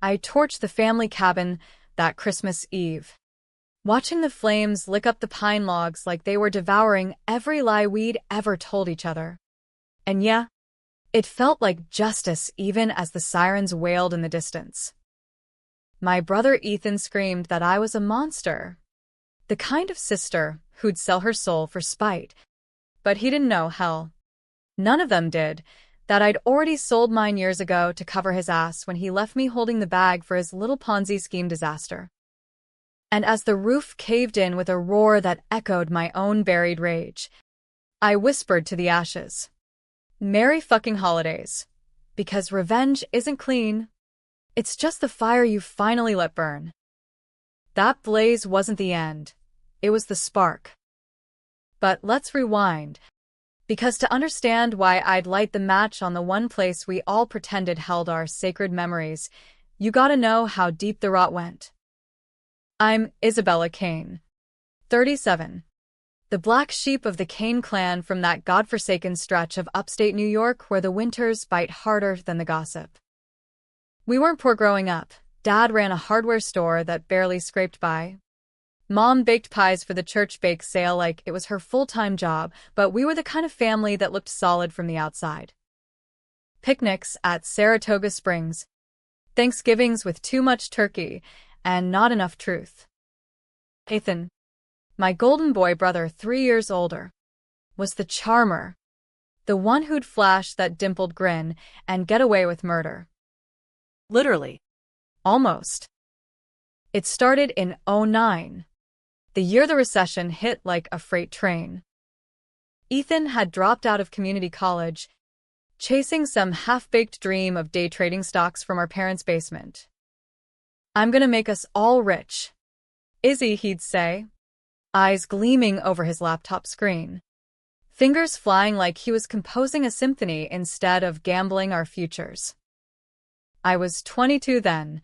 I torched the family cabin that Christmas Eve, watching the flames lick up the pine logs like they were devouring every lie we'd ever told each other. And yeah, it felt like justice even as the sirens wailed in the distance. My brother Ethan screamed that I was a monster, the kind of sister who'd sell her soul for spite. But he didn't know, hell, none of them did, that I'd already sold mine years ago to cover his ass when he left me holding the bag for his little Ponzi scheme disaster. And as the roof caved in with a roar that echoed my own buried rage, I whispered to the ashes, "Merry fucking holidays." Because revenge isn't clean. It's just the fire you finally let burn. That blaze wasn't the end. It was the spark. But let's rewind. Because to understand why I'd light the match on the one place we all pretended held our sacred memories, you gotta know how deep the rot went. I'm Isabella Kane, 37. The black sheep of the Kane clan from that godforsaken stretch of upstate New York where the winters bite harder than the gossip. We weren't poor growing up. Dad ran a hardware store that barely scraped by. Mom baked pies for the church bake sale like it was her full-time job, but we were the kind of family that looked solid from the outside. Picnics at Saratoga Springs. Thanksgivings with too much turkey and not enough truth. Ethan, my golden boy brother 3 years older, was the charmer, the one who'd flash that dimpled grin and get away with murder. Literally. Almost. It started in '09. The year the recession hit like a freight train. Ethan had dropped out of community college, chasing some half-baked dream of day trading stocks from our parents' basement. "I'm gonna make us all rich, Izzy," he'd say, eyes gleaming over his laptop screen, fingers flying like he was composing a symphony instead of gambling our futures. I was 22 then,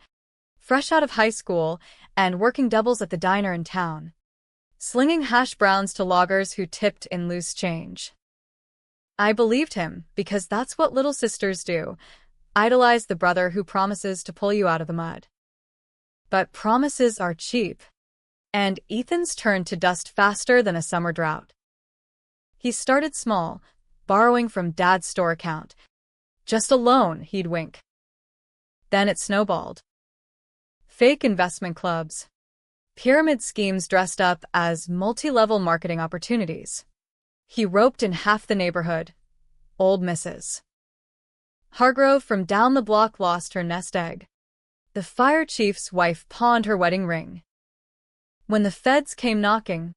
fresh out of high school and working doubles at the diner in town, slinging hash browns to loggers who tipped in loose change. I believed him because that's what little sisters do, idolize the brother who promises to pull you out of the mud. But promises are cheap, and Ethan's turned to dust faster than a summer drought. He started small, borrowing from Dad's store account. Just a loan, he'd wink. Then it snowballed. Fake investment clubs. Pyramid schemes dressed up as multi-level marketing opportunities. He roped in half the neighborhood. Old Mrs. Hargrove from down the block lost her nest egg. The fire chief's wife pawned her wedding ring. When the feds came knocking,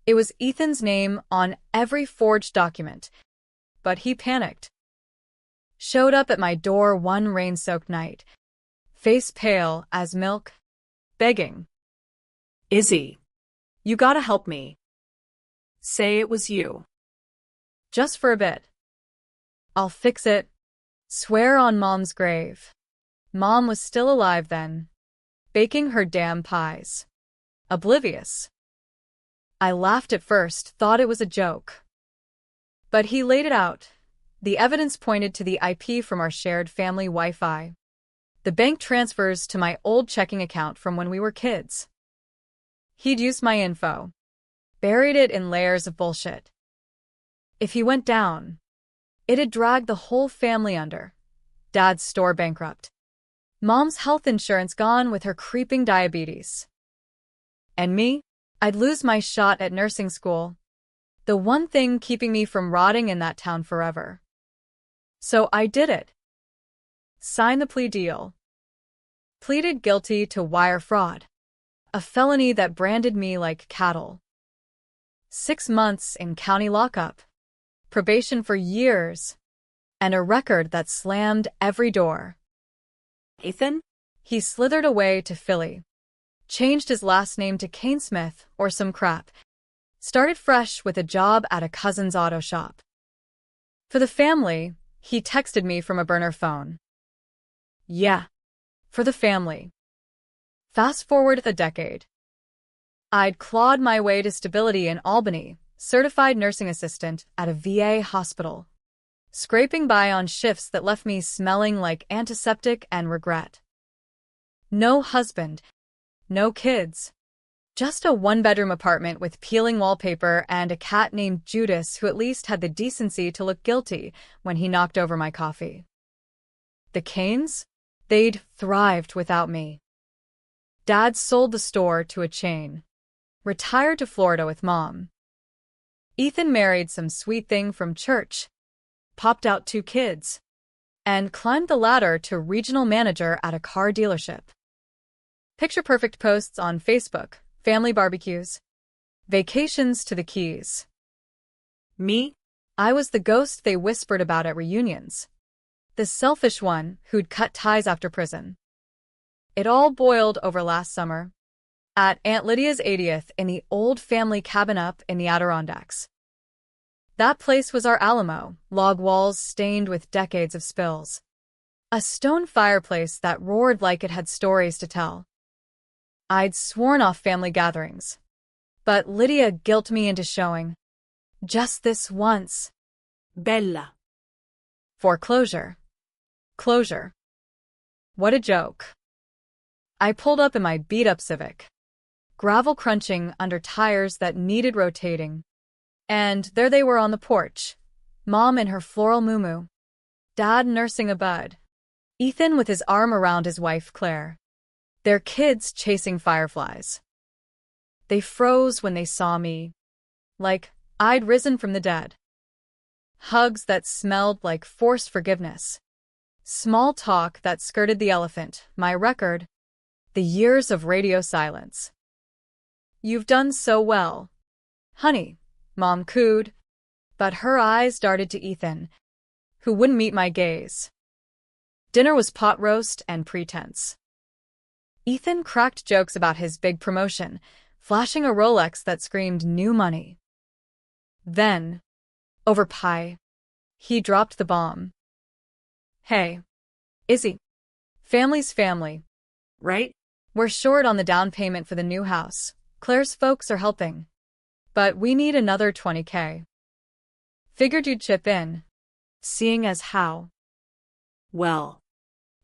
it was Ethan's name on every forged document. But he panicked. Showed up at my door one rain-soaked night, face pale as milk, begging, "Izzy, you gotta help me. Say it was you." "Just for a bit. I'll fix it. Swear on Mom's grave." Mom was still alive then, baking her damn pies. Oblivious. I laughed at first, thought it was a joke. But he laid it out. The evidence pointed to the IP from our shared family Wi-Fi. The bank transfers to my old checking account from when we were kids. He'd used my info, buried it in layers of bullshit. If he went down, it'd drag the whole family under. Dad's store bankrupt. Mom's health insurance gone with her creeping diabetes. And me? I'd lose my shot at nursing school. The one thing keeping me from rotting in that town forever. So I did it. Signed the plea deal. Pleaded guilty to wire fraud, a felony that branded me like cattle. 6 months in county lockup, probation for years, and a record that slammed every door. Ethan? He slithered away to Philly, changed his last name to Kane-Smith or some crap, started fresh with a job at a cousin's auto shop. For the family, he texted me from a burner phone. Yeah, for the family. Fast forward a decade. I'd clawed my way to stability in Albany, certified nursing assistant at a VA hospital, scraping by on shifts that left me smelling like antiseptic and regret. No husband, no kids. Just a one-bedroom apartment with peeling wallpaper and a cat named Judas who at least had the decency to look guilty when he knocked over my coffee. The Canes? They'd thrived without me. Dad sold the store to a chain. Retired to Florida with Mom. Ethan married some sweet thing from church. Popped out 2 kids. And climbed the ladder to regional manager at a car dealership. Picture-perfect posts on Facebook, family barbecues, vacations to the Keys. Me? I was the ghost they whispered about at reunions. The selfish one who'd cut ties after prison. It all boiled over last summer. At Aunt Lydia's 80th in the old family cabin up in the Adirondacks. That place was our Alamo, log walls stained with decades of spills. A stone fireplace that roared like it had stories to tell. I'd sworn off family gatherings. But Lydia guilted me into showing. Just this once. Bella. Foreclosure. Closure. What a joke. I pulled up in my beat-up Civic. Gravel crunching under tires that needed rotating. And there they were on the porch. Mom in her floral muumuu. Dad nursing a bud. Ethan with his arm around his wife Claire. Their kids chasing fireflies. They froze when they saw me. Like I'd risen from the dead. Hugs that smelled like forced forgiveness. Small talk that skirted the elephant, my record. The years of radio silence. You've done so well. Honey, Mom cooed. But her eyes darted to Ethan, who wouldn't meet my gaze. Dinner was pot roast and pretense. Ethan cracked jokes about his big promotion, flashing a Rolex that screamed new money. Then, over pie, he dropped the bomb. Hey, Izzy. Family's family. Right? We're short on the down payment for the new house. Claire's folks are helping. But we need another $20K. Figured you'd chip in. Seeing as how. Well.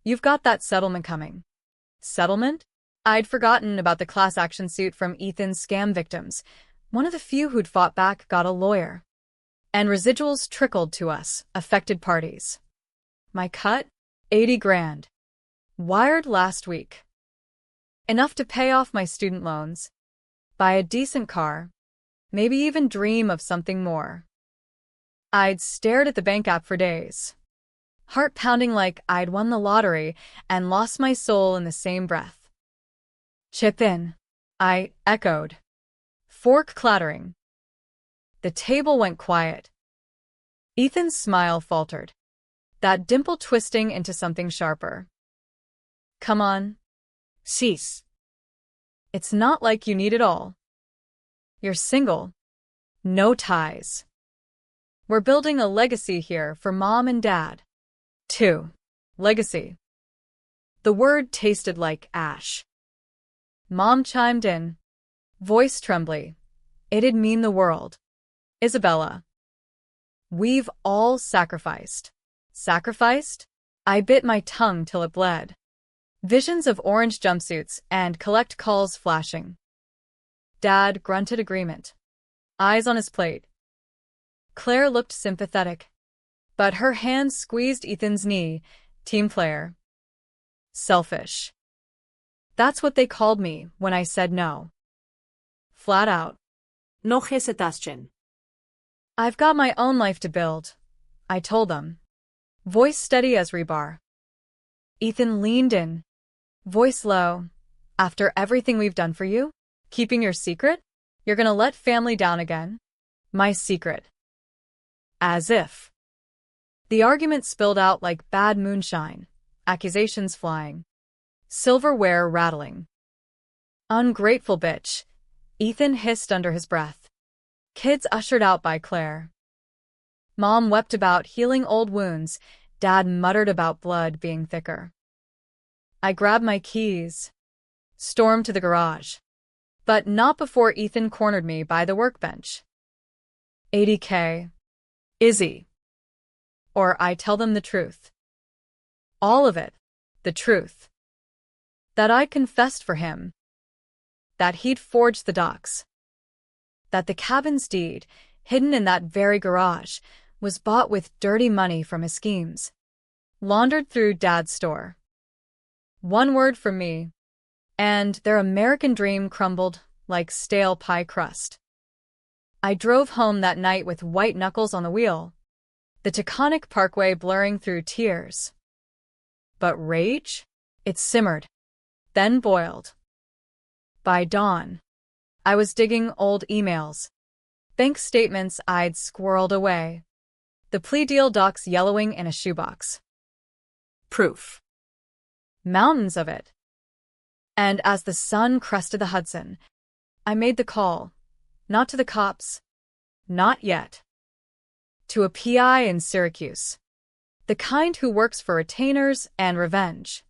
You've got that settlement coming. Settlement? I'd forgotten about the class action suit from Ethan's scam victims. One of the few who'd fought back got a lawyer. And residuals trickled to us, affected parties. My cut? 80 grand. Wired last week. Enough to pay off my student loans. Buy a decent car. Maybe even dream of something more. I'd stared at the bank app for days. Heart pounding like I'd won the lottery and lost my soul in the same breath. Chip in. I echoed. Fork clattering. The table went quiet. Ethan's smile faltered. That dimple twisting into something sharper. Come on. Cease. It's not like you need it all. You're single. No ties. We're building a legacy here for Mom and Dad. 2. Legacy. The word tasted like ash. Mom chimed in, voice trembly. It'd mean the world. Isabella. We've all sacrificed. Sacrificed? I bit my tongue till it bled. Visions of orange jumpsuits and collect calls flashing. Dad grunted agreement. Eyes on his plate. Claire looked sympathetic. But her hand squeezed Ethan's knee. Team player. Selfish. That's what they called me when I said no. Flat out. No hesitación. I've got my own life to build, I told them. Voice steady as rebar. Ethan leaned in. Voice low. After everything we've done for you? Keeping your secret? You're gonna let family down again? My secret. As if. The argument spilled out like bad moonshine. Accusations flying. Silverware rattling. Ungrateful bitch. Ethan hissed under his breath. Kids ushered out by Claire. Mom wept about healing old wounds. Dad muttered about blood being thicker. I grabbed my keys. Stormed to the garage. But not before Ethan cornered me by the workbench. 80K. Izzy. Or I tell them the truth. All of it. The truth. That I confessed for him. That he'd forged the docs. That the cabin's deed, hidden in that very garage, was bought with dirty money from his schemes, laundered through Dad's store. One word from me, and their American dream crumbled like stale pie crust. I drove home that night with white knuckles on the wheel, the Taconic Parkway blurring through tears. But rage? It simmered, then boiled. By dawn, I was digging old emails, bank statements I'd squirreled away, the plea deal docs yellowing in a shoebox. Proof. Mountains of it. And as the sun crested the Hudson, I made the call, not to the cops, not yet, to a PI in Syracuse, the kind who works for retainers and revenge.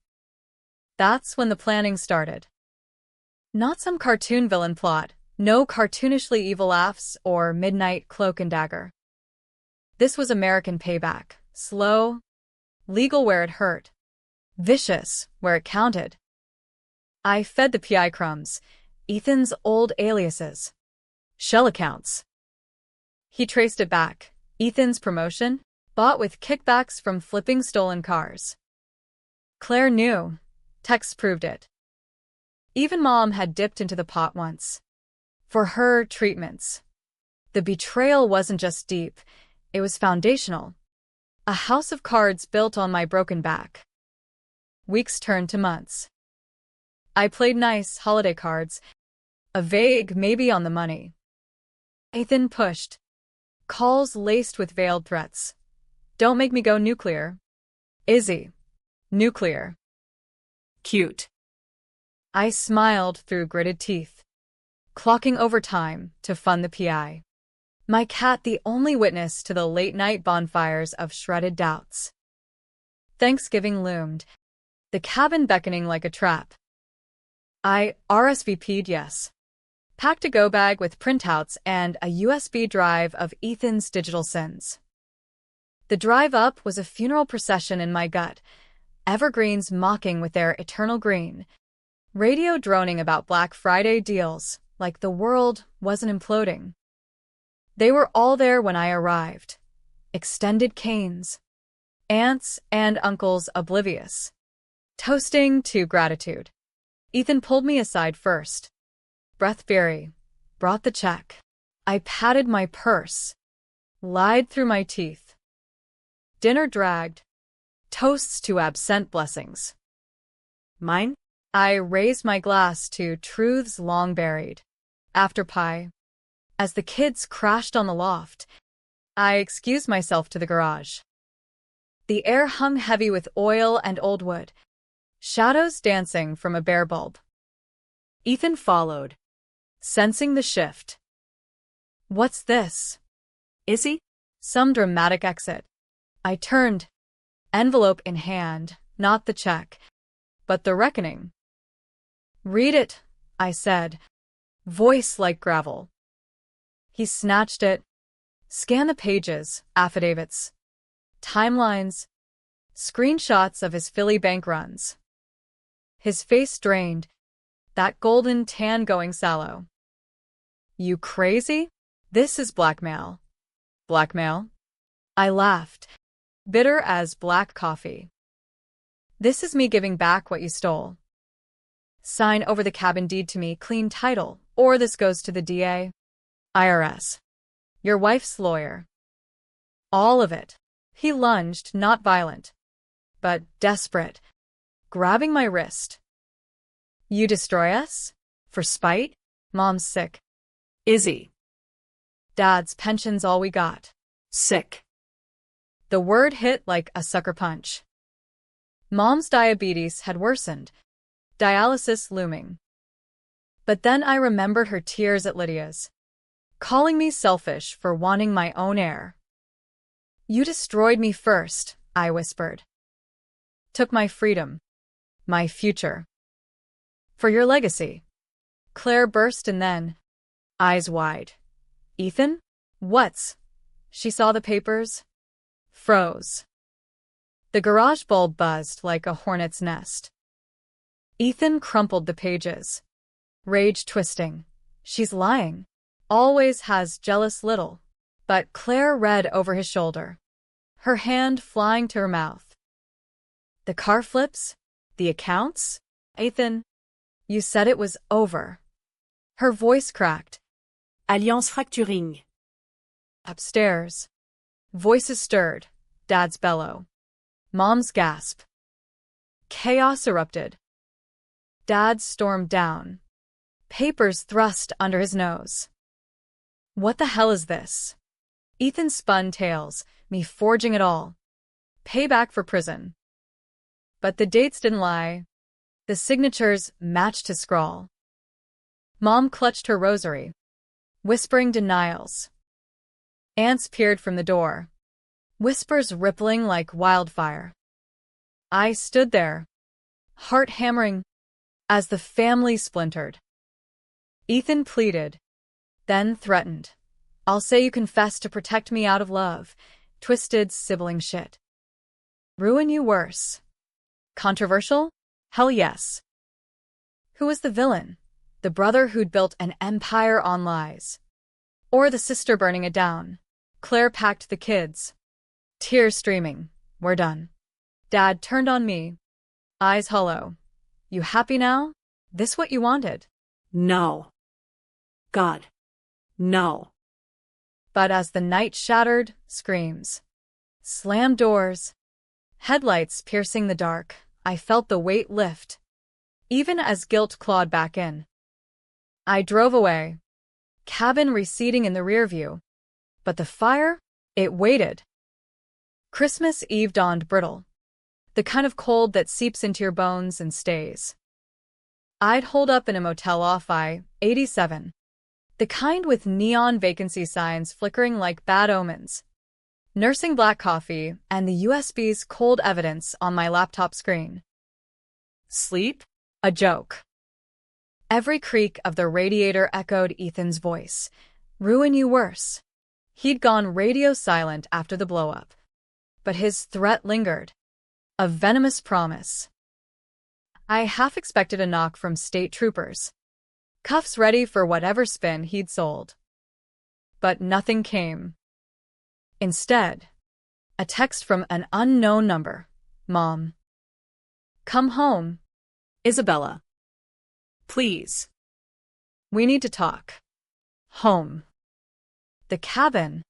That's when the planning started. Not some cartoon villain plot, no cartoonishly evil laughs or midnight cloak and dagger. This was American payback, slow, legal where it hurt, vicious where it counted. I fed the PI crumbs, Ethan's old aliases, shell accounts. He traced it back, Ethan's promotion, bought with kickbacks from flipping stolen cars. Claire knew. Texts proved it. Even Mom had dipped into the pot once. For her treatments. The betrayal wasn't just deep, it was foundational. A house of cards built on my broken back. Weeks turned to months. I played nice holiday cards, a vague maybe on the money. Ethan pushed. Calls laced with veiled threats. Don't make me go nuclear. Izzy. Nuclear. Cute. I smiled through gritted teeth, clocking overtime to fund the PI. My cat the only witness to the late-night bonfires of shredded doubts. Thanksgiving loomed, the cabin beckoning like a trap. I RSVP'd yes. Packed a go-bag with printouts and a USB drive of Ethan's digital sins. The drive up was a funeral procession in my gut, evergreens mocking with their eternal green, radio droning about Black Friday deals like the world wasn't imploding. They were all there when I arrived. Extended canes. Aunts and uncles oblivious. Toasting to gratitude. Ethan pulled me aside first. Breath beery. Brought the check. I patted my purse. Lied through my teeth. Dinner dragged. Toasts to absent blessings. Mine? I raised my glass to truths long buried. After pie. As the kids crashed on the loft, I excused myself to the garage. The air hung heavy with oil and old wood, shadows dancing from a bare bulb. Ethan followed, sensing the shift. What's this? Izzy? Some dramatic exit. I turned, envelope in hand, not the check, but the reckoning. Read it, I said, voice like gravel. He snatched it, scanned the pages, affidavits, timelines, screenshots of his Philly bank runs. His face drained, that golden tan going sallow. You crazy? This is blackmail. Blackmail? I laughed, bitter as black coffee. This is me giving back what you stole. Sign over the cabin deed to me, clean title, or this goes to the DA. IRS. Your wife's lawyer. All of it. He lunged, not violent, but desperate, grabbing my wrist. You destroy us? For spite? Mom's sick. Izzy. Dad's pension's all we got. Sick. The word hit like a sucker punch. Mom's diabetes had worsened, dialysis looming. But then I remembered her tears at Lydia's, calling me selfish for wanting my own heir. You destroyed me first, I whispered. Took my freedom, my future. For your legacy. Claire burst and then, eyes wide. Ethan? What's? She saw the papers. Froze. The garage bulb buzzed like a hornet's nest. Ethan crumpled the pages. Rage twisting. She's lying. Always has jealous little. But Claire read over his shoulder, her hand flying to her mouth. The car flips? The accounts? Ethan, you said it was over. Her voice cracked. Alliance fracturing. Upstairs. Voices stirred. Dad's bellow. Mom's gasp. Chaos erupted. Dad stormed down. Papers thrust under his nose. What the hell is this? Ethan spun tales, me forging it all. Payback for prison. But the dates didn't lie. The signatures matched his scrawl. Mom clutched her rosary, whispering denials. Aunts peered from the door, whispers rippling like wildfire. I stood there, heart hammering, as the family splintered. Ethan pleaded, then threatened. I'll say you confessed to protect me out of love. Twisted sibling shit. Ruin you worse. Controversial? Hell yes. Who was the villain? The brother who'd built an empire on lies? Or the sister burning it down? Claire packed the kids. Tears streaming. We're done. Dad turned on me. Eyes hollow. You happy now? This what you wanted? No. God. No. But as the night shattered, screams. Slammed doors. Headlights piercing the dark, I felt the weight lift. Even as guilt clawed back in. I drove away. Cabin receding in the rear view. But the fire? It waited. Christmas Eve dawned brittle. The kind of cold that seeps into your bones and stays. I'd holed up in a motel off I-87. The kind with neon vacancy signs flickering like bad omens. Nursing black coffee and the USB's cold evidence on my laptop screen. Sleep? A joke. Every creak of the radiator echoed Ethan's voice. Ruin you worse. He'd gone radio silent after the blow-up. But his threat lingered. A venomous promise. I half expected a knock from state troopers. Cuffs ready for whatever spin he'd sold. But nothing came. Instead, a text from an unknown number. Mom. Come home. Isabella. Please. We need to talk. Home. The cabin.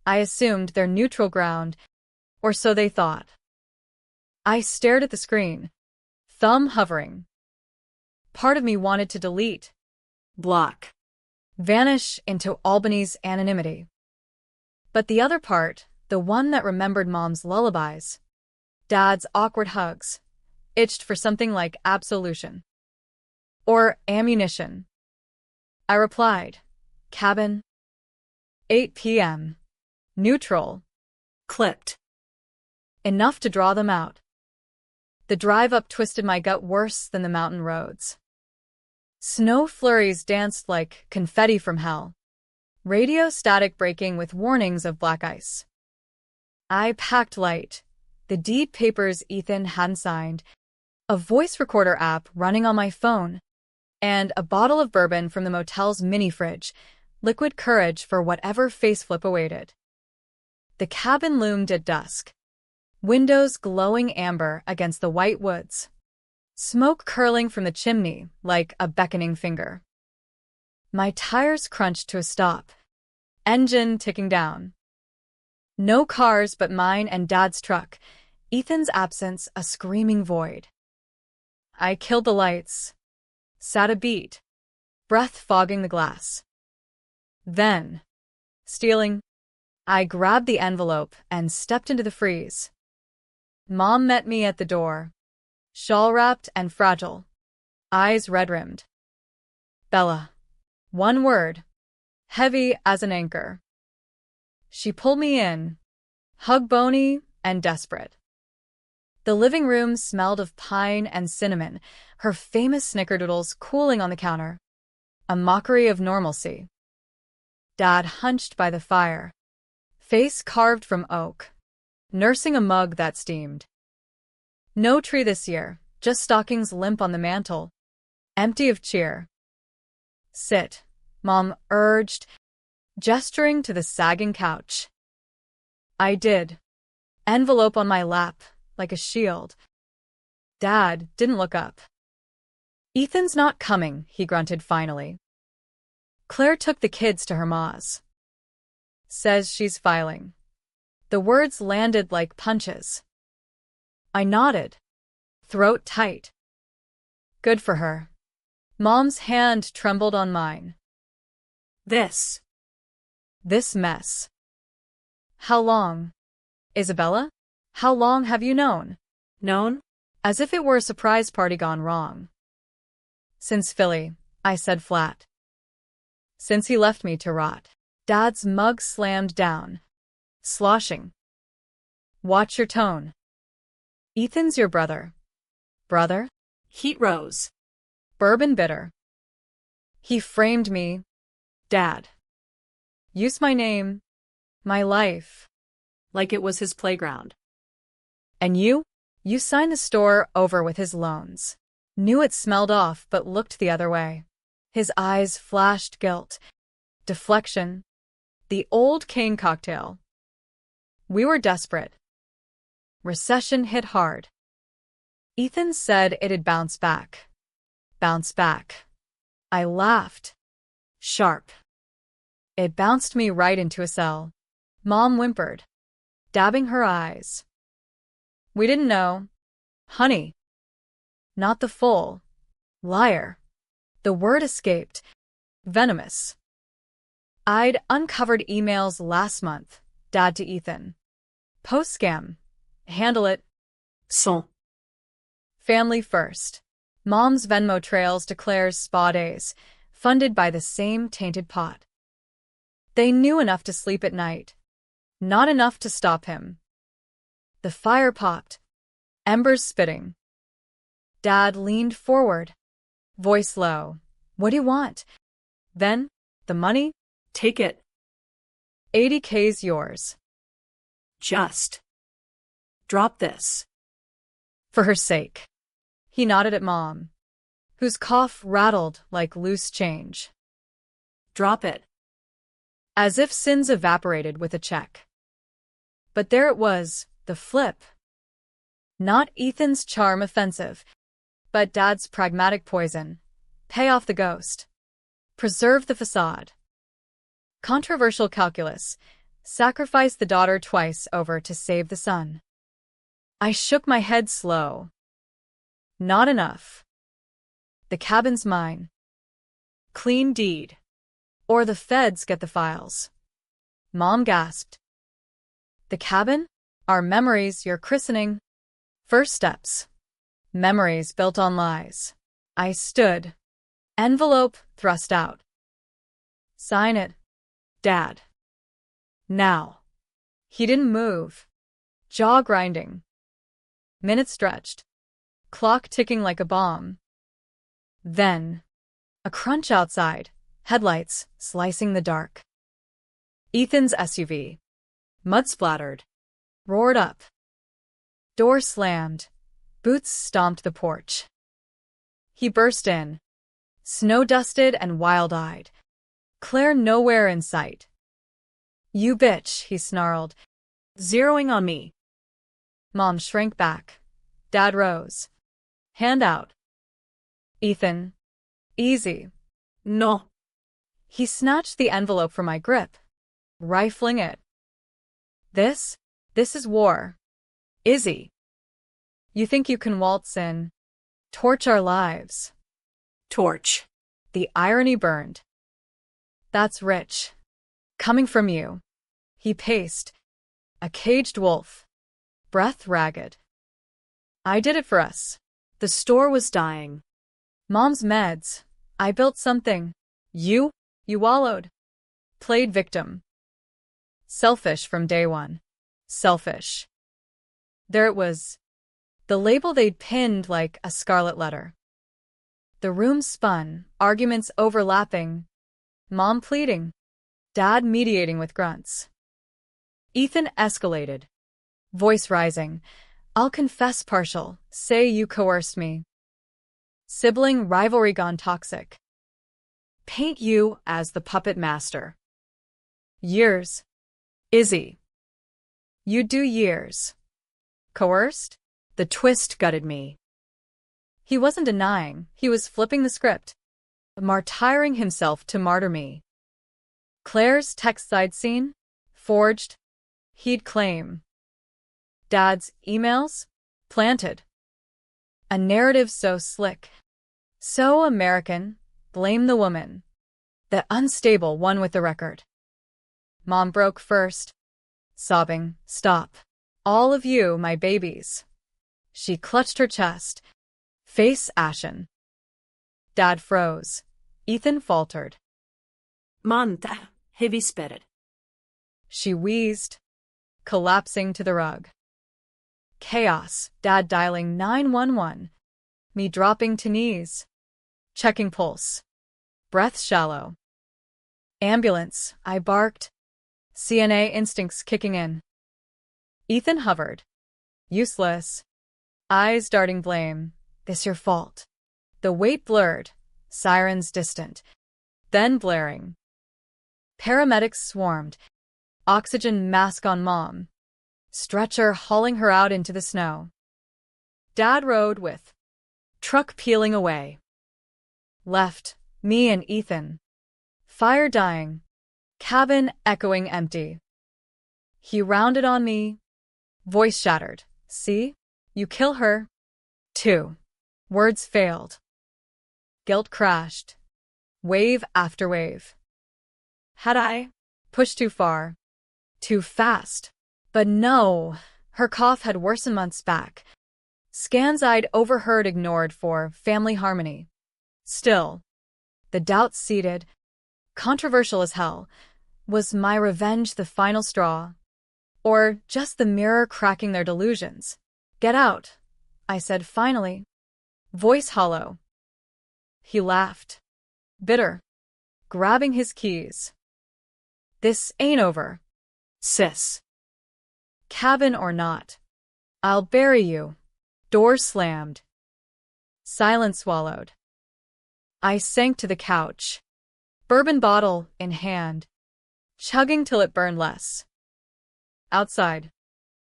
I assumed their neutral ground, or so they thought. I stared at the screen, thumb hovering. Part of me wanted to delete. Block. Vanish into Albany's anonymity. But the other part, the one that remembered Mom's lullabies, Dad's awkward hugs, itched for something like absolution. Or ammunition. I replied, cabin. 8 p.m. Neutral. Clipped. Enough to draw them out. The drive up twisted my gut worse than the mountain roads. Snow flurries danced like confetti from hell. Radio static breaking with warnings of black ice. I packed light, the deed papers Ethan hadn't signed, a voice recorder app running on my phone, and a bottle of bourbon from the motel's mini fridge, liquid courage for whatever faceflip awaited. The cabin loomed at dusk. Windows glowing amber against the white woods. Smoke curling from the chimney like a beckoning finger. My tires crunched to a stop. Engine ticking down. No cars but mine and Dad's truck. Ethan's absence a screaming void. I killed the lights. Sat a beat. Breath fogging the glass. Then, stealing, I grabbed the envelope and stepped into the freeze. Mom met me at the door. Shawl-wrapped and fragile. Eyes red-rimmed. Bella. One word. Heavy as an anchor. She pulled me in. Hug-bony and desperate. The living room smelled of pine and cinnamon, her famous snickerdoodles cooling on the counter. A mockery of normalcy. Dad hunched by the fire. Face carved from oak. Nursing a mug that steamed. No tree this year, just stockings limp on the mantel, empty of cheer. Sit, Mom urged, gesturing to the sagging couch. I did. Envelope on my lap, like a shield. Dad didn't look up. Ethan's not coming, he grunted finally. Claire took the kids to her ma's. Says she's filing. The words landed like punches. I nodded, throat tight. Good for her. Mom's hand trembled on mine. This mess. How long? Isabella? How long have you known? known? As if it were a surprise party gone wrong. Since Philly, I said flat. Since he left me to rot. Dad's mug slammed down, sloshing. Watch your tone. Ethan's your brother. Brother? Heat rose. Bourbon bitter. He framed me. Dad. Use my name. My life. Like it was his playground. And you? You signed the store over with his loans. Knew it smelled off but looked the other way. His eyes flashed guilt. Deflection. The old Kane cocktail. We were desperate. Recession hit hard. Ethan said it'd bounce back. Bounce back. I laughed. Sharp. It bounced me right into a cell. Mom whimpered, dabbing her eyes. We didn't know. Honey. Not the full. Liar. The word escaped. Venomous. I'd uncovered emails last month, Dad to Ethan. Post-scam. Handle it. Son. Family first. Mom's Venmo trails to Claire's spa days, funded by the same tainted pot. They knew enough to sleep at night. Not enough to stop him. The fire popped. Embers spitting. Dad leaned forward. Voice low. What do you want? Then, the money? Take it. $80,000's yours. Just. Drop this. For her sake. He nodded at Mom, whose cough rattled like loose change. Drop it. As if sins evaporated with a check. But there it was, the flip. Not Ethan's charm offensive, but Dad's pragmatic poison. Pay off the ghost. Preserve the facade. Controversial calculus. Sacrifice the daughter twice over to save the son. I shook my head slow. Not enough. The cabin's mine. Clean deed. Or the feds get the files. Mom gasped. The cabin? Our memories, your christening. First steps. Memories built on lies. I stood. Envelope thrust out. Sign it, Dad. Now. He didn't move. Jaw grinding. Minutes stretched. Clock ticking like a bomb. Then, a crunch outside, headlights slicing the dark. Ethan's SUV, mud-splattered, roared up. Door slammed, boots stomped the porch. He burst in, snow-dusted and wild-eyed. Claire nowhere in sight. You bitch, he snarled, zeroing on me. Mom shrank back. Dad rose. Hand out. Ethan. Easy. No. He snatched the envelope from my grip, rifling it. This is war. Izzy. You think you can waltz in, torch our lives. Torch. The irony burned. That's rich. Coming from you. He paced. A caged wolf. Breath ragged. I did it for us. The store was dying. Mom's meds. I built something. You wallowed. Played victim. Selfish from day one. Selfish. There it was. The label they'd pinned like a scarlet letter. The room spun, arguments overlapping. Mom pleading. Dad mediating with grunts. Ethan escalated. Voice rising. I'll confess partial, say you coerced me. Sibling rivalry gone toxic. Paint you as the puppet master. Years. Izzy. You do years. Coerced? The twist gutted me. He wasn't denying, he was flipping the script. Martyring himself to martyr me. Claire's text side scene? Forged. He'd claim. Dad's emails? Planted. A narrative so slick. So American, blame the woman. The unstable one with the record. Mom broke first. Sobbing, stop. All of you, my babies. She clutched her chest. Face ashen. Dad froze. Ethan faltered. Manta, heavy-spirited. She wheezed, collapsing to the rug. Chaos, Dad dialing 911. Me dropping to knees. Checking pulse. Breath shallow. Ambulance, I barked. CNA instincts kicking in. Ethan hovered. Useless. Eyes darting blame. This your fault. The weight blurred. Sirens distant. Then blaring. Paramedics swarmed. Oxygen mask on Mom. Stretcher hauling her out into the snow. Dad rode with. Truck peeling away. Left, me and Ethan. Fire dying. Cabin echoing empty. He rounded on me. Voice shattered. See? You kill her. 2. Words failed. Guilt crashed. Wave after wave. Had I pushed too far? Too fast? But no, her cough had worsened months back. Scans I'd overheard ignored for family harmony. Still, the doubts seeded. Controversial as hell. Was my revenge the final straw? Or just the mirror cracking their delusions? Get out, I said finally. Voice hollow. He laughed. Bitter. Grabbing his keys. This ain't over. Sis. Cabin or not. I'll bury you. Door slammed. Silence swallowed. I sank to the couch. Bourbon bottle in hand. Chugging till it burned less. Outside.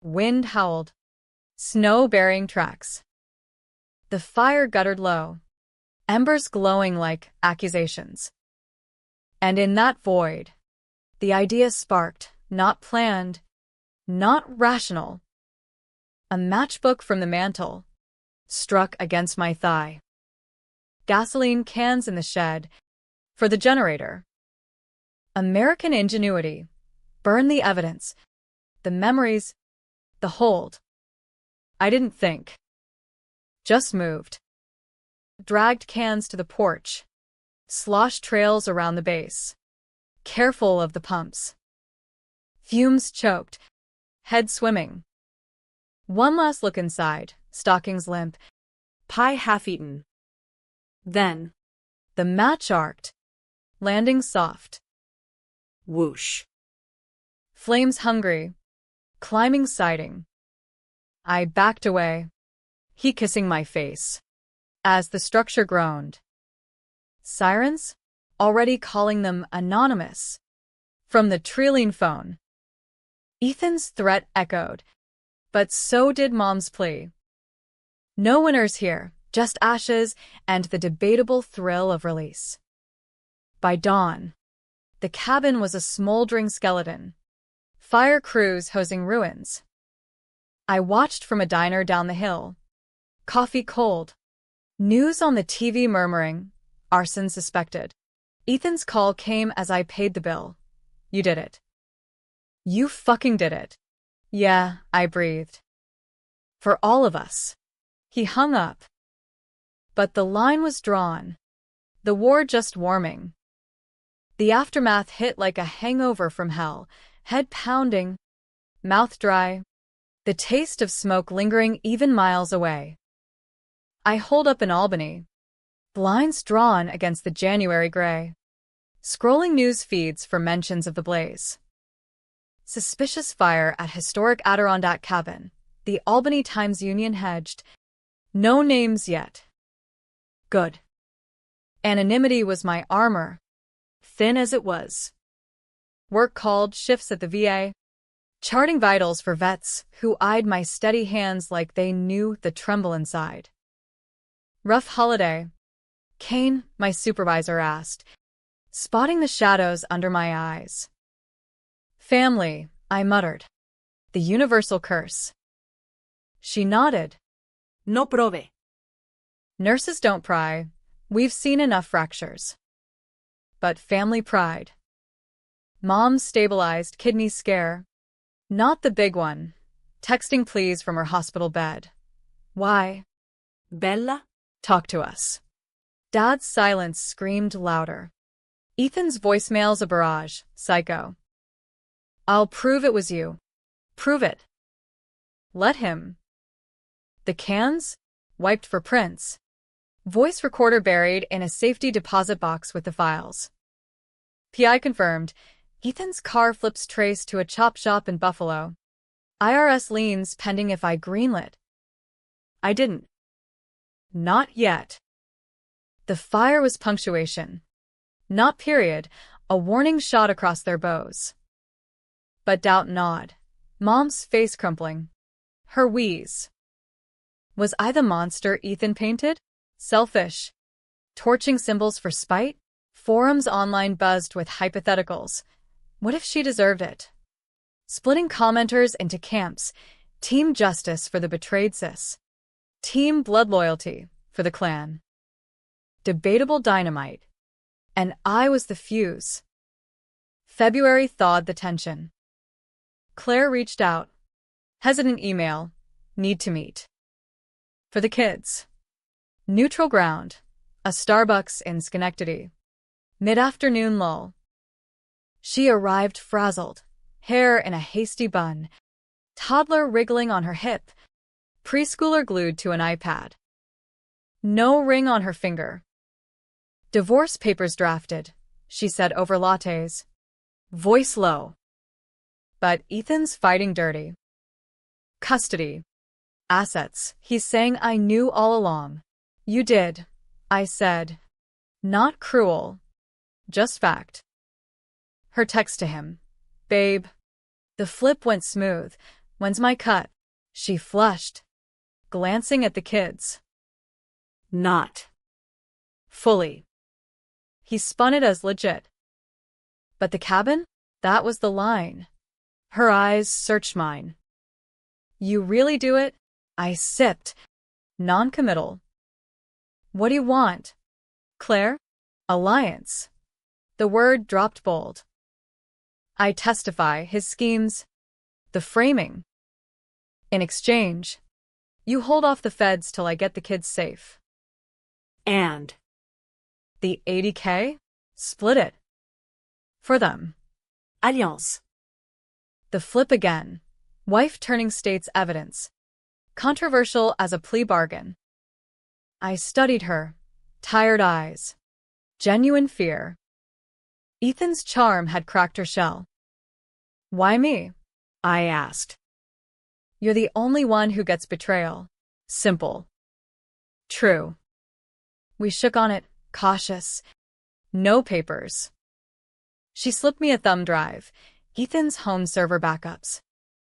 Wind howled. Snow burying tracks. The fire guttered low. Embers glowing like accusations. And in that void, the idea sparked, not planned, not rational. A matchbook from the mantel struck against my thigh. Gasoline cans in the shed for the generator. American ingenuity. Burn the evidence. The memories. The hold. I didn't think. Just moved. Dragged cans to the porch. Sloshed trails around the base. Careful of the pumps. Fumes choked. Head swimming. One last look inside. Stockings limp. Pie half-eaten. Then, the match arced. Landing soft. Whoosh. Flames hungry. Climbing siding. I backed away. He kissing my face. As the structure groaned. Sirens? Already calling them anonymous. From the trillion phone. Ethan's threat echoed. But so did Mom's plea. No winners here, just ashes and the debatable thrill of release. By dawn, the cabin was a smoldering skeleton. Fire crews hosing ruins. I watched from a diner down the hill. Coffee cold. News on the TV murmuring. Arson suspected. Ethan's call came as I paid the bill. You did it. You fucking did it. Yeah, I breathed. For all of us. He hung up. But the line was drawn. The war just warming. The aftermath hit like a hangover from hell, head pounding, mouth dry, the taste of smoke lingering even miles away. I holed up in Albany, blinds drawn against the January gray, scrolling news feeds for mentions of the blaze. Suspicious fire at historic Adirondack cabin, The Albany Times-Union hedged. No names yet. Good. Anonymity was my armor, thin as it was. Work called shifts at the VA, charting vitals for vets who eyed my steady hands like they knew the tremble inside. Rough holiday? Kane, my supervisor asked, spotting the shadows under my eyes. Family, I muttered. The universal curse. She nodded. No prove. Nurses don't pry. We've seen enough fractures. But family pride. Mom's stabilized kidney scare. Not the big one. Texting pleas from her hospital bed. Why? Bella? Talk to us. Dad's silence screamed louder. Ethan's voicemail's a barrage, psycho. I'll prove it was you. Prove it. Let him. The cans? Wiped for prints. Voice recorder buried in a safety deposit box with the files. PI confirmed. Ethan's car flips trace to a chop shop in Buffalo. IRS liens pending if I greenlit. I didn't. Not yet. The fire was punctuation. Not period, a warning shot across their bows. But doubt gnawed. Mom's face crumpling. Her wheeze. Was I the monster Ethan painted? Selfish. Torching symbols for spite? Forums online buzzed with hypotheticals. What if she deserved it? Splitting commenters into camps. Team justice for the betrayed sis. Team blood loyalty for the clan. Debatable dynamite. And I was the fuse. February thawed the tension. Claire reached out. Hesitant email. Need to meet. For the kids. Neutral ground. A Starbucks in Schenectady. Mid-afternoon lull. She arrived frazzled, hair in a hasty bun, toddler wriggling on her hip, preschooler glued to an iPad. No ring on her finger. Divorce papers drafted, she said over lattes. Voice low. But Ethan's fighting dirty. Custody. Assets, he's saying I knew all along. You did, I said. Not cruel. Just fact. Her text to him. Babe. The flip went smooth. When's my cut? She flushed, glancing at the kids. Not. Fully. He spun it as legit. But the cabin? That was the line. Her eyes searched mine. You really do it? I sipped. Non-committal. What do you want? Claire? Alliance. The word dropped bold. I testify his schemes. The framing. In exchange, you hold off the feds till I get the kids safe. And? The $80K? Split it. For them. Alliance. The flip again. Wife turning state's evidence. Controversial as a plea bargain. I studied her. Tired eyes. Genuine fear. Ethan's charm had cracked her shell. Why me? I asked. You're the only one who gets betrayal. Simple. True. We shook on it, cautious. No papers. She slipped me a thumb drive. Ethan's home server backups.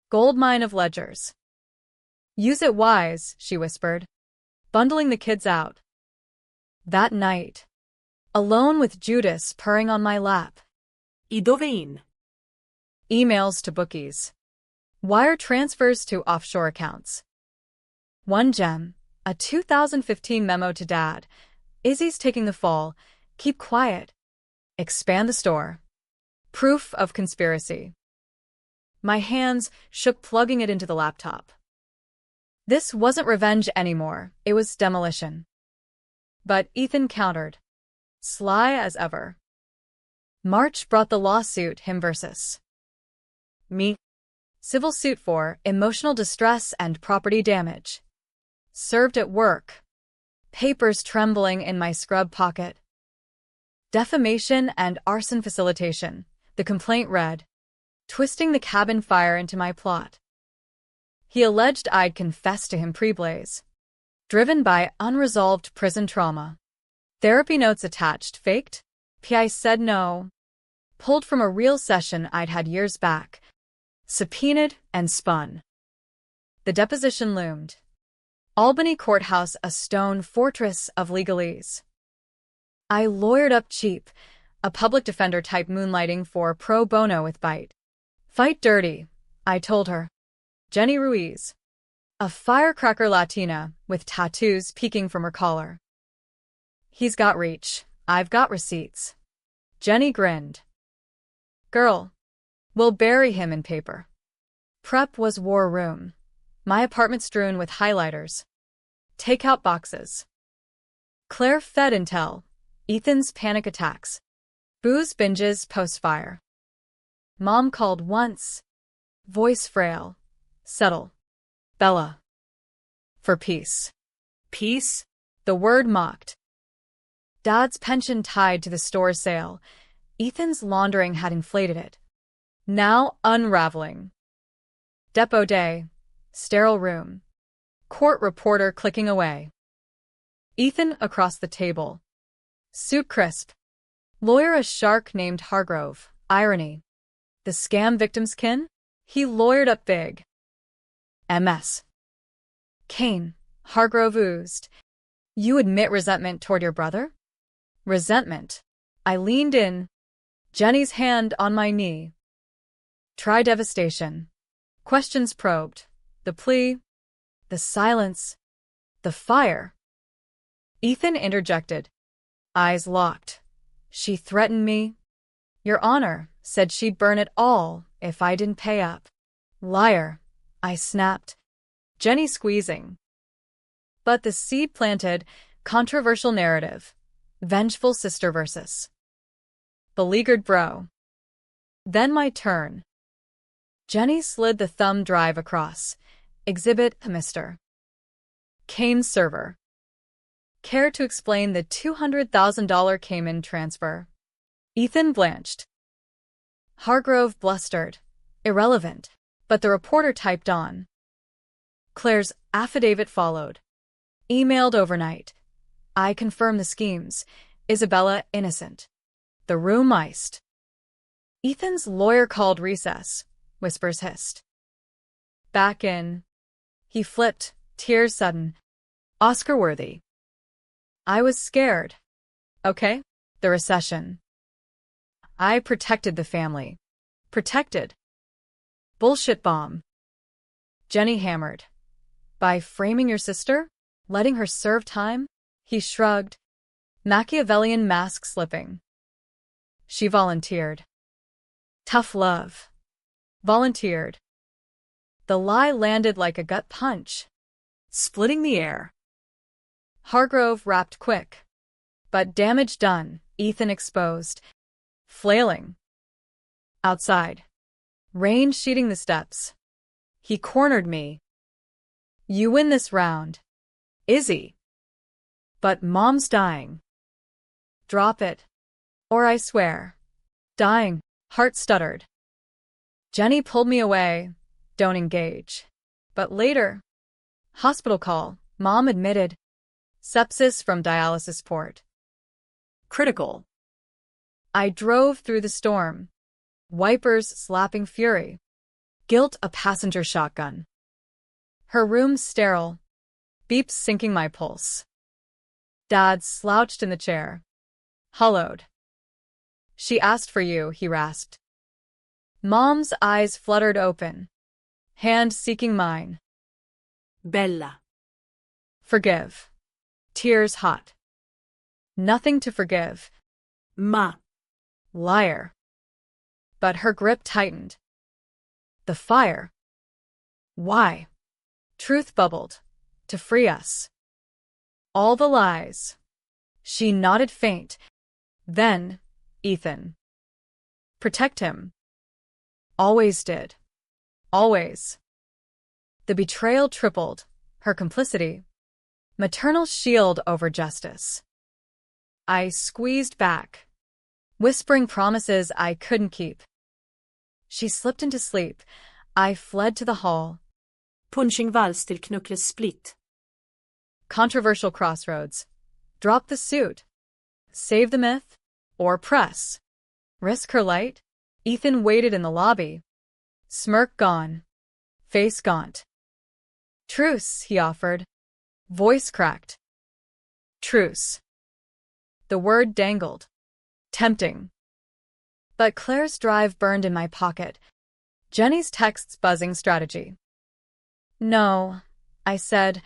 Goldmine of ledgers. Use it wise, she whispered, bundling the kids out. That night, alone with Judas purring on my lap. I dove in? Emails to bookies. Wire transfers to offshore accounts. One gem, a 2015 memo to Dad. Izzy's taking the fall. Keep quiet. Expand the store. Proof of conspiracy. My hands shook plugging it into the laptop. This wasn't revenge anymore, it was demolition. But Ethan countered. Sly as ever. March brought the lawsuit, him versus me. Civil suit for emotional distress and property damage. Served at work. Papers trembling in my scrub pocket. Defamation and arson facilitation, the complaint read, twisting the cabin fire into my plot. He alleged I'd confessed to him pre-Blaze, driven by unresolved prison trauma. Therapy notes attached, faked? I said no. Pulled from a real session I'd had years back. Subpoenaed and spun. The deposition loomed. Albany Courthouse, a stone fortress of legalese. I lawyered up cheap, a public defender type moonlighting for pro bono with bite. Fight dirty, I told her. Jenny Ruiz. A firecracker Latina with tattoos peeking from her collar. He's got reach, I've got receipts. Jenny grinned. Girl, we'll bury him in paper. Prep was war room. My apartment strewn with highlighters. Takeout boxes. Claire fed intel. Ethan's panic attacks. Booze binges post-fire. Mom called once. Voice frail. Subtle. Bella. For peace. Peace? The word mocked. Dad's pension tied to the store sale. Ethan's laundering had inflated it. Now unraveling. Depot day. Sterile room. Court reporter clicking away. Ethan across the table. Soup crisp. Lawyer a shark named Hargrove. Irony. The scam victim's kin? He lawyered up big. MS. Kane. Hargrove oozed. You admit resentment toward your brother? Resentment. I leaned in. Jenny's hand on my knee. Try devastation. Questions probed. The plea. The silence. The fire. Ethan interjected. Eyes locked. She threatened me. Your Honor said she'd burn it all if I didn't pay up. Liar, I snapped. Jenny squeezing. But the seed planted, controversial narrative. Vengeful sister versus beleaguered bro. Then my turn. Jenny slid the thumb drive across. Exhibit Mr. Kane's server. Care to explain the $200,000 Cayman transfer? Ethan blanched. Hargrove blustered. Irrelevant. But the reporter typed on. Claire's affidavit followed. Emailed overnight. I confirm the schemes. Isabella innocent. The room iced. Ethan's lawyer called recess. Whispers hissed. Back in. He flipped, tears sudden. Oscar-worthy. I was scared. Okay? The recession. I protected the family. Protected. Bullshit bomb. Jenny hammered. By framing your sister? Letting her serve time? He shrugged. Machiavellian mask slipping. She volunteered. Tough love. Volunteered. The lie landed like a gut punch. Splitting the air. Hargrove rapped quick. But damage done, Ethan exposed. Flailing. Outside. Rain sheeting the steps. He cornered me. You win this round. Izzy. But Mom's dying. Drop it. Or I swear. Dying. Heart stuttered. Jenny pulled me away. Don't engage. But later. Hospital call. Mom admitted. Sepsis from dialysis port. Critical. I drove through the storm. Wipers slapping fury. Guilt a passenger shotgun. Her room sterile. Beeps sinking my pulse. Dad slouched in the chair. Hollowed. She asked for you, he rasped. Mom's eyes fluttered open. Hand seeking mine. Bella. Forgive. Tears hot. Nothing to forgive. Ma. Liar. But her grip tightened. The fire. Why? Truth bubbled. To free us. All the lies. She nodded faint. Then, Ethan. Protect him. Always did. Always. The betrayal tripled. Her complicity. Maternal shield over justice. I squeezed back, whispering promises I couldn't keep. She slipped into sleep. I fled to the hall. Punching vals till knuckles split. Controversial crossroads. Drop the suit. Save the myth. Or press. Risk her light? Ethan waited in the lobby. Smirk gone. Face gaunt. Truce, he offered. Voice cracked. Truce. The word dangled. Tempting. But Claire's drive burned in my pocket. Jenny's texts buzzing strategy. No, I said,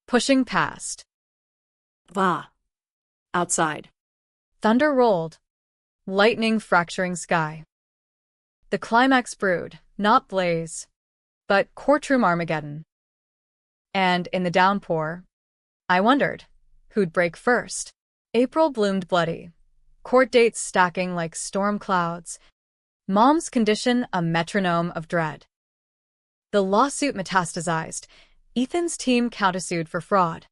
pushing past. Va. Outside. Thunder rolled. Lightning fracturing sky. The climax brewed, not blaze, but courtroom Armageddon. And in the downpour, I wondered, who'd break first? April bloomed bloody. Court dates stacking like storm clouds. Mom's condition a metronome of dread. The lawsuit metastasized. Ethan's team countersued for fraud,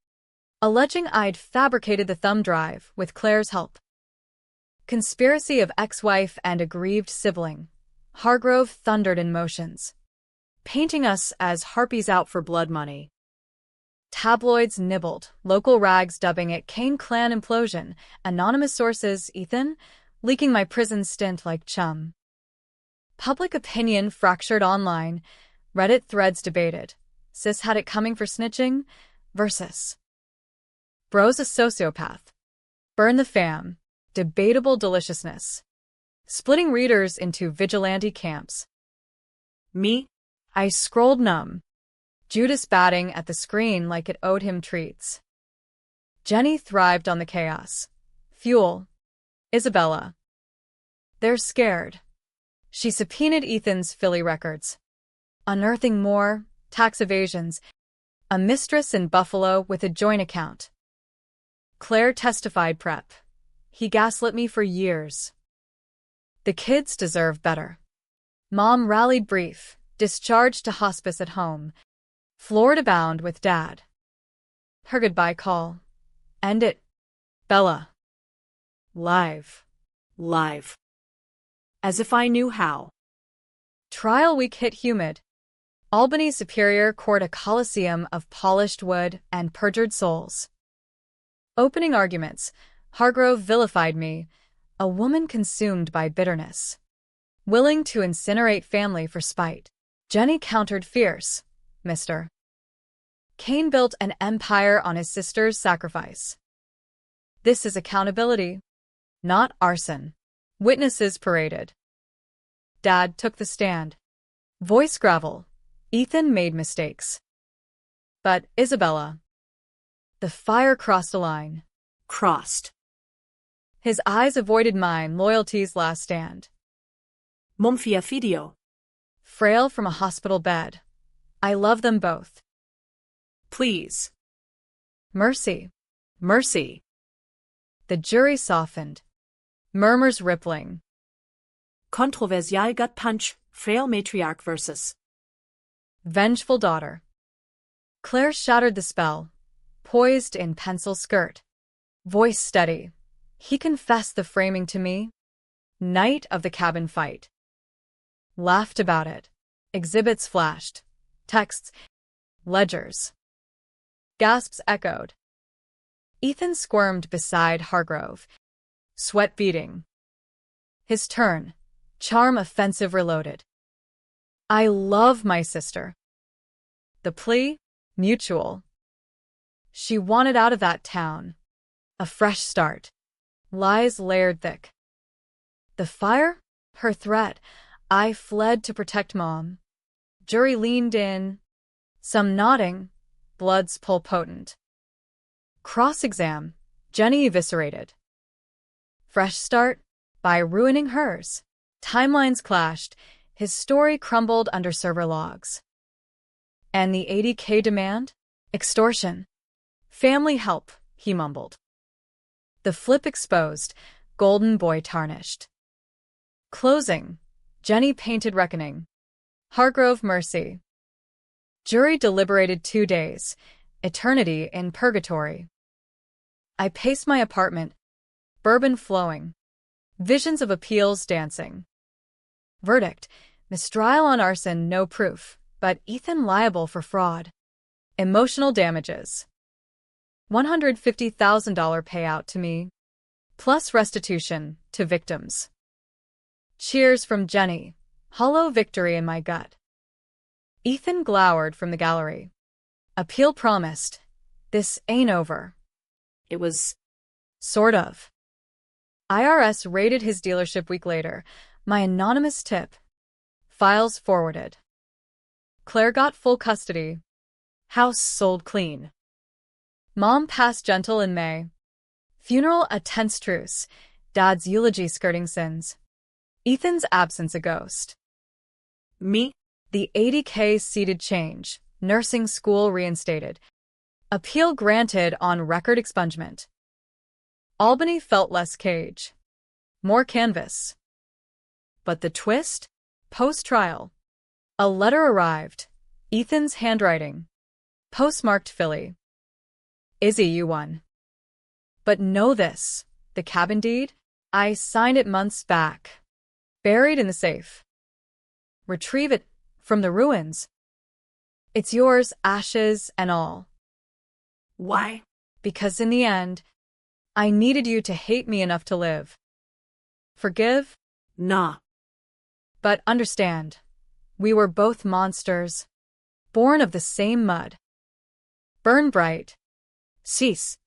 alleging I'd fabricated the thumb drive with Claire's help. Conspiracy of ex-wife and aggrieved sibling. Hargrove thundered in motions, painting us as harpies out for blood money. Tabloids nibbled, local rags dubbing it Kane clan implosion, anonymous sources, Ethan, leaking my prison stint like chum. Public opinion fractured online, Reddit threads debated. Sis had it coming for snitching, versus bro's a sociopath. Burn the fam, debatable deliciousness. Splitting readers into vigilante camps. Me? I scrolled numb. Judas batting at the screen like it owed him treats. Jenny thrived on the chaos. Fuel. Isabella. They're scared. She subpoenaed Ethan's Philly records, unearthing more tax evasions, a mistress in Buffalo with a joint account. Claire testified prep. He gaslit me for years. The kids deserve better. Mom rallied brief, discharged to hospice at home. Floored abound with Dad. Her goodbye call. End it. Bella. Live. Live. As if I knew how. Trial week hit humid. Albany Superior Court a coliseum of polished wood and perjured souls. Opening arguments. Hargrove vilified me, a woman consumed by bitterness, willing to incinerate family for spite. Jenny countered fierce. Mr. Kane built an empire on his sister's sacrifice. This is accountability, not arson. Witnesses paraded. Dad took the stand. Voice gravel. Ethan made mistakes. But Isabella. The fire crossed a line. Crossed. His eyes avoided mine, loyalty's last stand. Mumfia fidio. Frail from a hospital bed. I love them both. Please. Mercy. Mercy. The jury softened. Murmurs rippling. Kontroversial gut punch, frail matriarch versus Vengeful daughter. Claire shattered the spell, poised in pencil skirt. Voice steady. He confessed the framing to me. Night of the cabin fight. Laughed about it. Exhibits flashed. Texts. Ledgers. Gasps echoed. Ethan squirmed beside Hargrove. Sweat beading. His turn. Charm offensive reloaded. I love my sister. The plea? Mutual. She wanted out of that town. A fresh start. Lies layered thick. The fire? Her threat. I fled to protect Mom. Jury leaned in. Some nodding. Blood's pull potent. Cross-exam. Jenny eviscerated. Fresh start? By ruining hers. Timelines clashed. His story crumbled under server logs. And the $80K demand? Extortion. Family help, he mumbled. The flip exposed. Golden boy tarnished. Closing. Jenny painted reckoning. Hargrove mercy. Jury deliberated 2 days. Eternity in purgatory. I paced my apartment. Bourbon flowing. Visions of appeals dancing. Verdict. Mistrial on arson, no proof, but Ethan liable for fraud. Emotional damages. $150,000 payout to me, plus restitution to victims. Cheers from Jenny. Hollow victory in my gut. Ethan glowered from the gallery. Appeal promised. This ain't over. It was. Sort of. IRS raided his dealership week later. My anonymous tip. Files forwarded. Claire got full custody. House sold clean. Mom passed gentle in May. Funeral a tense truce. Dad's eulogy skirting sins. Ethan's absence a ghost. Me? The $80K seated change. Nursing school reinstated. Appeal granted on record expungement. Albany felt less cage. More canvas. But the twist? Post-trial. A letter arrived. Ethan's handwriting. Postmarked Philly. Izzy, you won. But know this, the cabin deed? I signed it months back. Buried in the safe. Retrieve it from the ruins. It's yours, ashes and all. Why? Because in the end, I needed you to hate me enough to live. Forgive? Nah. But understand, we were both monsters, born of the same mud. Burn bright. Cease.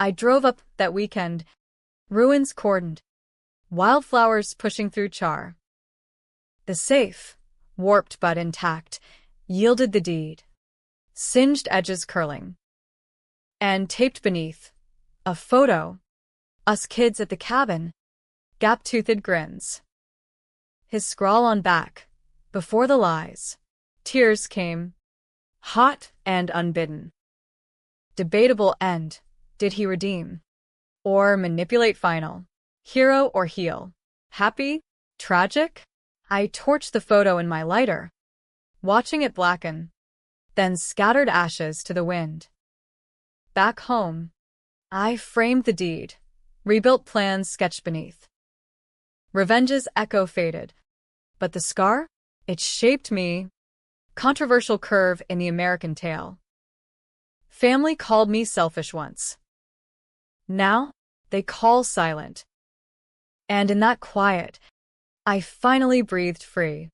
I drove up that weekend, ruins cordoned, wildflowers pushing through char. The safe, warped but intact, yielded the deed, singed edges curling. And taped beneath, a photo, us kids at the cabin, gap-toothed grins. His scrawl on back, before the lies, tears came, hot and unbidden. Debatable end, did he redeem? Or manipulate final? Hero or heel? Happy? Tragic? I torched the photo in my lighter, watching it blacken, then scattered ashes to the wind. Back home, I framed the deed, rebuilt plans sketched beneath. Revenge's echo faded, but the scar? It shaped me. Controversial curve in the American tale. Family called me selfish once. Now, they call silent. And in that quiet, I finally breathed free.